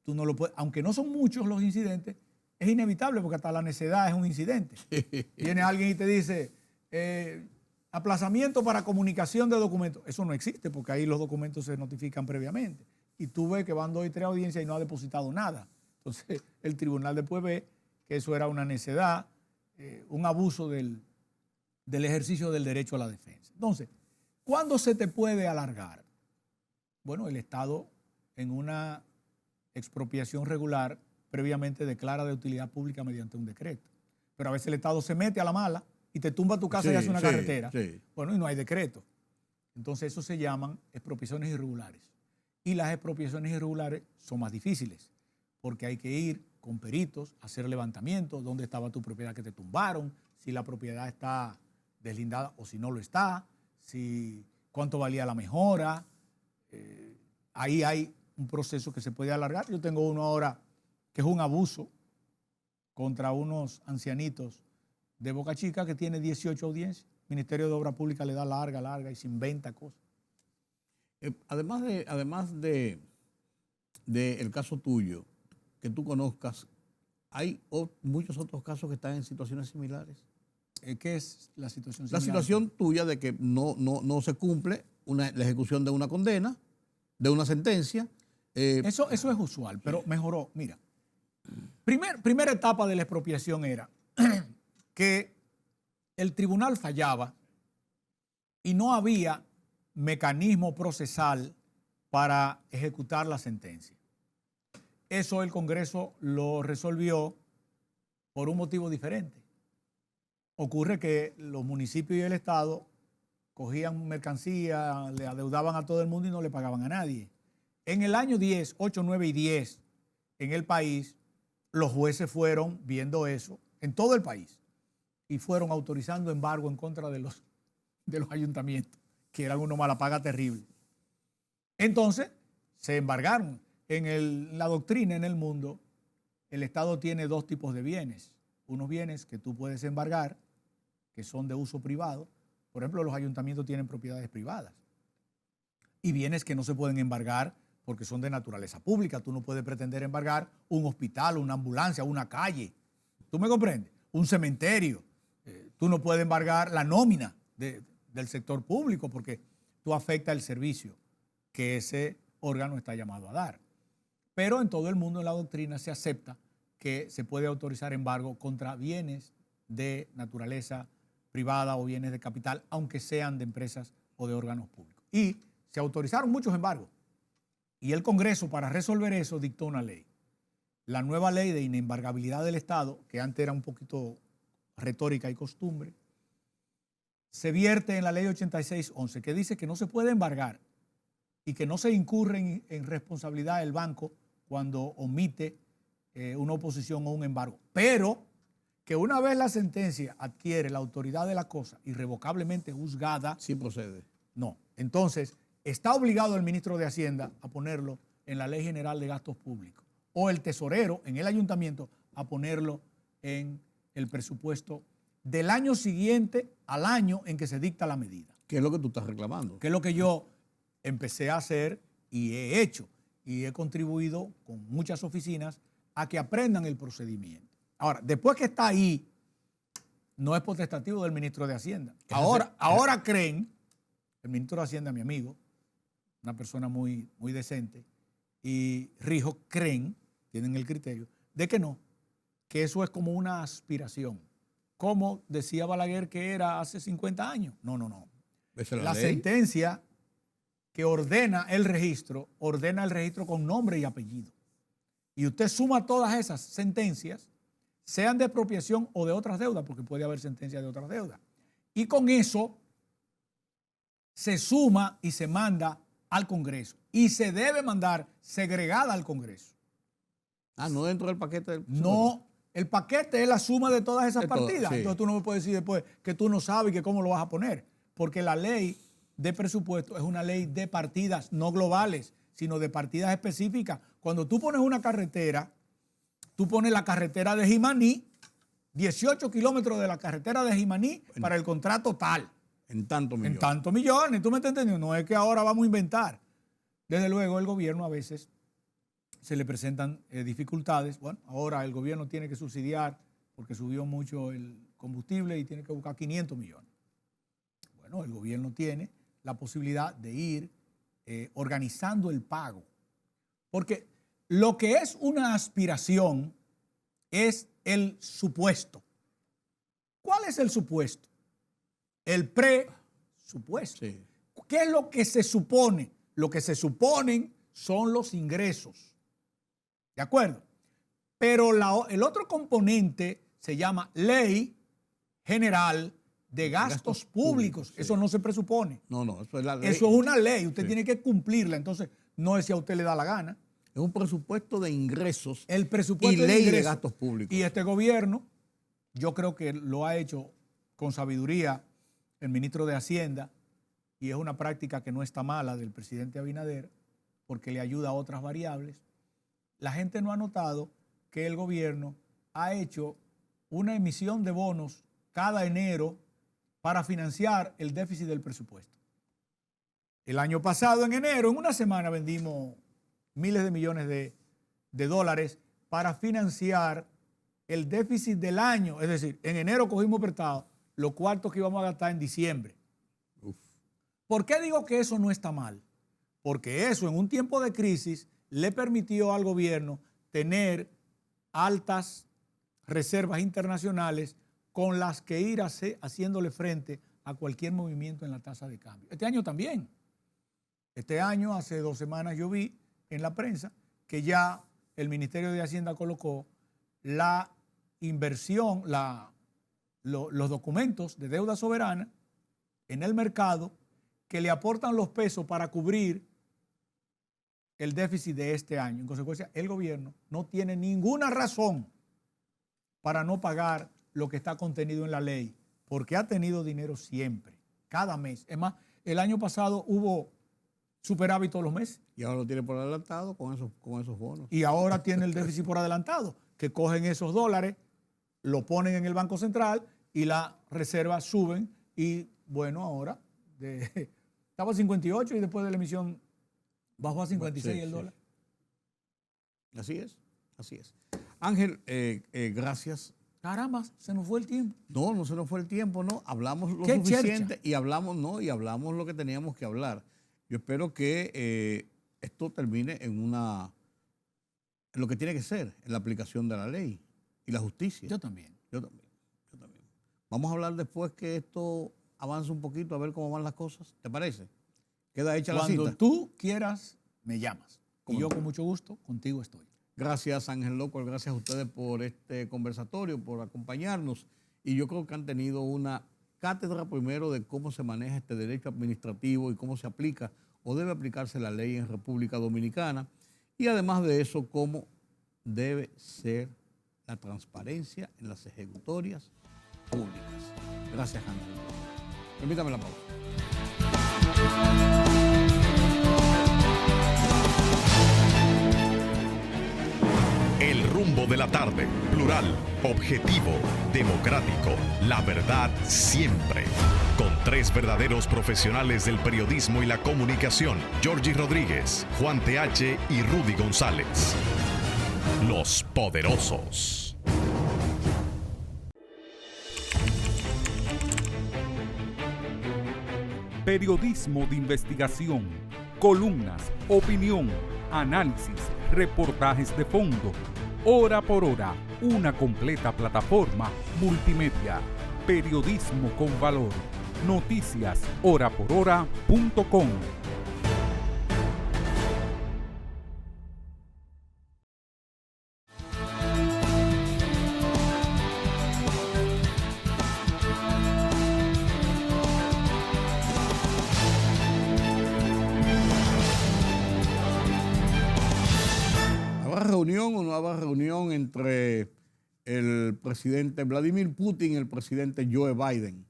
Tú no lo puedes, aunque no son muchos los incidentes, es inevitable porque hasta la necedad es un incidente. Viene alguien y te dice, aplazamiento para comunicación de documentos. Eso no existe porque ahí los documentos se notifican previamente. Y tú ves que van 2 y 3 audiencias y no ha depositado nada. Entonces el tribunal después ve que eso era una necedad, un abuso del ejercicio del derecho a la defensa. Entonces, ¿cuándo se te puede alargar? Bueno, el Estado en una expropiación regular previamente declara de utilidad pública mediante un decreto. Pero a veces el Estado se mete a la mala y te tumba tu casa y hace una carretera. Sí. Bueno, y no hay decreto. Entonces eso se llaman expropiaciones irregulares. Y las expropiaciones irregulares son más difíciles porque hay que ir con peritos, hacer levantamientos, dónde estaba tu propiedad que te tumbaron, si la propiedad está deslindada o si no lo está, cuánto valía la mejora. Ahí hay un proceso que se puede alargar. Yo tengo uno ahora que es un abuso contra unos ancianitos de Boca Chica que tiene 18 audiencias. El Ministerio de Obra Pública le da larga y se inventa cosas. Además de el caso tuyo, que tú conozcas, hay muchos otros casos que están en situaciones similares. ¿Qué es la situación similar? La situación tuya de que no se cumple la ejecución de una condena, de una sentencia. Eso es usual, pero mejoró. Mira, primera etapa de la expropiación era que el tribunal fallaba y no había mecanismo procesal para ejecutar la sentencia. Eso el Congreso lo resolvió por un motivo diferente. Ocurre que los municipios y el Estado cogían mercancía, le adeudaban a todo el mundo y no le pagaban a nadie. En el año 10, 8, 9 y 10, en el país, los jueces fueron viendo eso, en todo el país, y fueron autorizando embargo en contra de los ayuntamientos, que eran una mala paga terrible. Entonces, se embargaron. En la doctrina en el mundo, el Estado tiene 2 tipos de bienes. Unos bienes que tú puedes embargar, que son de uso privado. Por ejemplo, los ayuntamientos tienen propiedades privadas. Y bienes que no se pueden embargar porque son de naturaleza pública. Tú no puedes pretender embargar un hospital, una ambulancia, una calle. ¿Tú me comprendes? Un cementerio. Tú no puedes embargar la nómina del sector público porque tú afectas el servicio que ese órgano está llamado a dar. Pero en todo el mundo, en la doctrina, se acepta que se puede autorizar embargo contra bienes de naturaleza privada o bienes de capital, aunque sean de empresas o de órganos públicos. Y se autorizaron muchos embargos. Y el Congreso, para resolver eso, dictó una ley. La nueva ley de inembargabilidad del Estado, que antes era un poquito retórica y costumbre, se vierte en la ley 8611, que dice que no se puede embargar y que no se incurre en responsabilidad el banco cuando omite una oposición o un embargo. Pero que una vez la sentencia adquiere la autoridad de la cosa irrevocablemente juzgada. Sí procede. No. Entonces, está obligado el ministro de Hacienda a ponerlo en la Ley General de Gastos Públicos o el tesorero en el ayuntamiento a ponerlo en el presupuesto del año siguiente al año en que se dicta la medida. ¿Qué es lo que tú estás reclamando? Que es lo que yo empecé a hacer y he hecho. y he contribuido con muchas oficinas a que aprendan el procedimiento. Ahora, después que está ahí, no es potestativo del ministro de Hacienda. Ahora creen, el ministro de Hacienda, mi amigo, una persona muy, muy decente, y Rijo creen, tienen el criterio, de que no, que eso es como una aspiración. Como decía Balaguer que era hace 50 años. No. La sentencia que ordena el registro con nombre y apellido. Y usted suma todas esas sentencias, sean de expropiación o de otras deudas, porque puede haber sentencias de otras deudas. Y con eso se suma y se manda al Congreso. Y se debe mandar segregada al Congreso. No dentro del paquete. No, el paquete es la suma de todas esas partidas. Sí. Entonces tú no me puedes decir después que tú no sabes que cómo lo vas a poner. Porque la ley de presupuesto es una ley de partidas, no globales, sino de partidas específicas. Cuando tú pones una carretera, tú pones la carretera de Jimaní, 18 kilómetros de la carretera de Jimaní para el contrato tal. En tantos millones. En tantos millones, ¿tú me estás entendiendo? No es que ahora vamos a inventar. Desde luego el gobierno a veces se le presentan dificultades. Bueno, ahora el gobierno tiene que subsidiar porque subió mucho el combustible y tiene que buscar 500 millones. Bueno, el gobierno tiene la posibilidad de ir organizando el pago. Porque lo que es una aspiración es el supuesto. ¿Cuál es el supuesto? El presupuesto. Sí. ¿Qué es lo que se supone? Lo que se suponen son los ingresos. ¿De acuerdo? Pero el otro componente se llama Ley General de Gastos Públicos. Sí. Eso no se presupone. No, eso es la ley. Eso es una ley. Usted tiene que cumplirla. Entonces, no es si a usted le da la gana. Es un presupuesto de ingresos. El presupuesto y ley de gastos públicos. Y este gobierno, yo creo que lo ha hecho con sabiduría el ministro de Hacienda, y es una práctica que no está mala del presidente Abinader, porque le ayuda a otras variables. La gente no ha notado que el gobierno ha hecho una emisión de bonos cada enero para financiar el déficit del presupuesto. El año pasado, en enero, en una semana vendimos miles de millones de dólares para financiar el déficit del año. Es decir, en enero cogimos prestado los cuartos que íbamos a gastar en diciembre. ¿Por qué digo que eso no está mal? Porque eso en un tiempo de crisis le permitió al gobierno tener altas reservas internacionales con las que ir haciéndole frente a cualquier movimiento en la tasa de cambio. Este año también. Este año, hace 2 semanas, yo vi en la prensa que ya el Ministerio de Hacienda colocó la inversión, los documentos de deuda soberana en el mercado que le aportan los pesos para cubrir el déficit de este año. En consecuencia, el gobierno no tiene ninguna razón para no pagar lo que está contenido en la ley, porque ha tenido dinero siempre, cada mes. Es más, el año pasado hubo superávit todos los meses. Y ahora lo tiene por adelantado con esos bonos. Y ahora tiene el déficit por adelantado, que cogen esos dólares, lo ponen en el Banco Central y las reservas suben. Y bueno, ahora estaba a 58 y después de la emisión bajó a 56 el dólar. Así es. Ángel, gracias. Caramba, se nos fue el tiempo. No se nos fue el tiempo, no. Hablamos lo suficiente y hablamos lo que teníamos que hablar. Yo espero que esto termine en lo que tiene que ser, en la aplicación de la ley y la justicia. Yo también. Vamos a hablar después que esto avance un poquito, a ver cómo van las cosas. ¿Te parece? Queda hecha la cita. Cuando tú quieras, me llamas. Y yo con mucho gusto, contigo estoy. Gracias, Ángel López, gracias a ustedes por este conversatorio, por acompañarnos. Y yo creo que han tenido una cátedra primero de cómo se maneja este derecho administrativo y cómo se aplica o debe aplicarse la ley en República Dominicana. Y además de eso, cómo debe ser la transparencia en las ejecutorias públicas. Gracias, Ángel. Permítame la pausa. El rumbo de la tarde, plural, objetivo, democrático, la verdad siempre. Con tres verdaderos profesionales del periodismo y la comunicación, Georgie Rodríguez, Juan TH y Rudy González. Los Poderosos. Periodismo de investigación, columnas, opinión, análisis, reportajes de fondo. Hora por hora, una completa plataforma multimedia. Periodismo con valor. Noticias horaporhora.com. ¿Reunión o no habrá reunión entre el presidente Vladimir Putin y el presidente Joe Biden?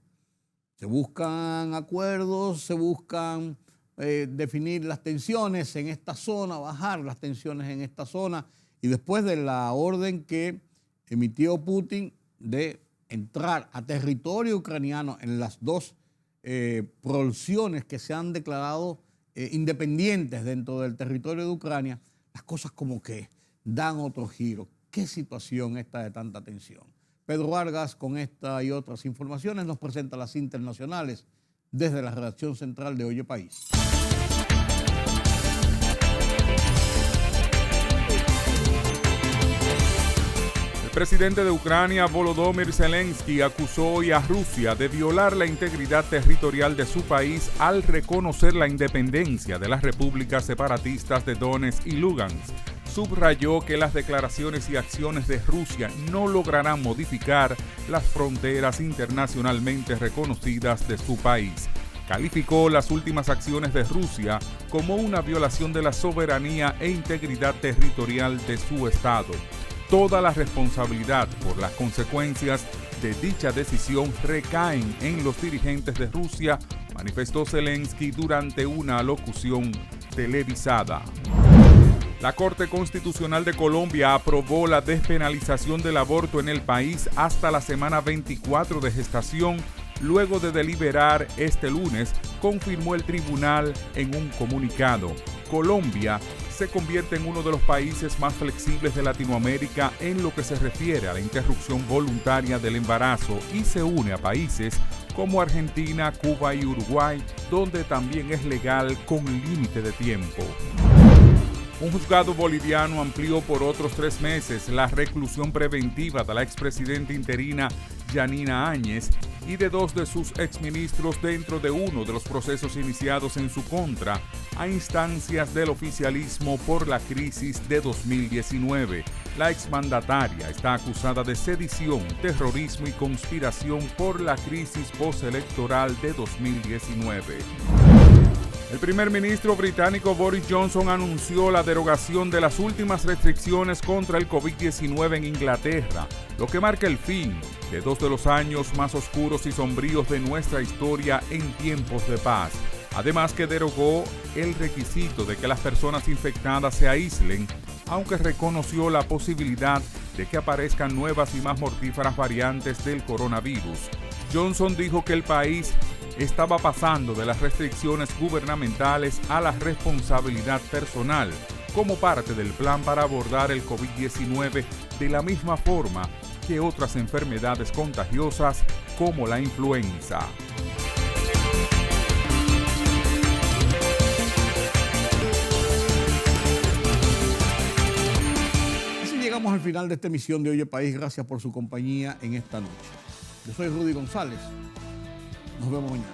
Se buscan acuerdos, se buscan definir las tensiones en esta zona, bajar las tensiones en esta zona, y después de la orden que emitió Putin de entrar a territorio ucraniano en las dos porciones que se han declarado independientes dentro del territorio de Ucrania, las cosas como que dan otro giro. ¿Qué situación esta de tanta tensión? Pedro Vargas, con esta y otras informaciones, nos presenta las internacionales desde la redacción central de Oye País. El presidente de Ucrania, Volodymyr Zelensky, acusó hoy a Rusia de violar la integridad territorial de su país al reconocer la independencia de las repúblicas separatistas de Donetsk y Lugansk. Subrayó que las declaraciones y acciones de Rusia no lograrán modificar las fronteras internacionalmente reconocidas de su país. Calificó las últimas acciones de Rusia como una violación de la soberanía e integridad territorial de su Estado. Toda la responsabilidad por las consecuencias de dicha decisión recaen en los dirigentes de Rusia, manifestó Zelensky durante una locución televisada. La Corte Constitucional de Colombia aprobó la despenalización del aborto en el país hasta la semana 24 de gestación. Luego de deliberar este lunes, confirmó el tribunal en un comunicado. Colombia se convierte en uno de los países más flexibles de Latinoamérica en lo que se refiere a la interrupción voluntaria del embarazo y se une a países como Argentina, Cuba y Uruguay, donde también es legal con límite de tiempo. Un juzgado boliviano amplió por otros 3 meses la reclusión preventiva de la expresidenta interina Yanina Áñez y de 2 de sus exministros dentro de uno de los procesos iniciados en su contra a instancias del oficialismo por la crisis de 2019. La exmandataria está acusada de sedición, terrorismo y conspiración por la crisis postelectoral de 2019. El primer ministro británico Boris Johnson anunció la derogación de las últimas restricciones contra el COVID-19 en Inglaterra, lo que marca el fin de 2 de los años más oscuros y sombríos de nuestra historia en tiempos de paz. Además que derogó el requisito de que las personas infectadas se aíslen, aunque reconoció la posibilidad de que aparezcan nuevas y más mortíferas variantes del coronavirus. Johnson dijo que el país estaba pasando de las restricciones gubernamentales a la responsabilidad personal, como parte del plan para abordar el COVID-19 de la misma forma que otras enfermedades contagiosas como la influenza. Así llegamos al final de esta emisión de Oye País. Gracias por su compañía en esta noche. Yo soy Rudy González. Nos vemos mañana.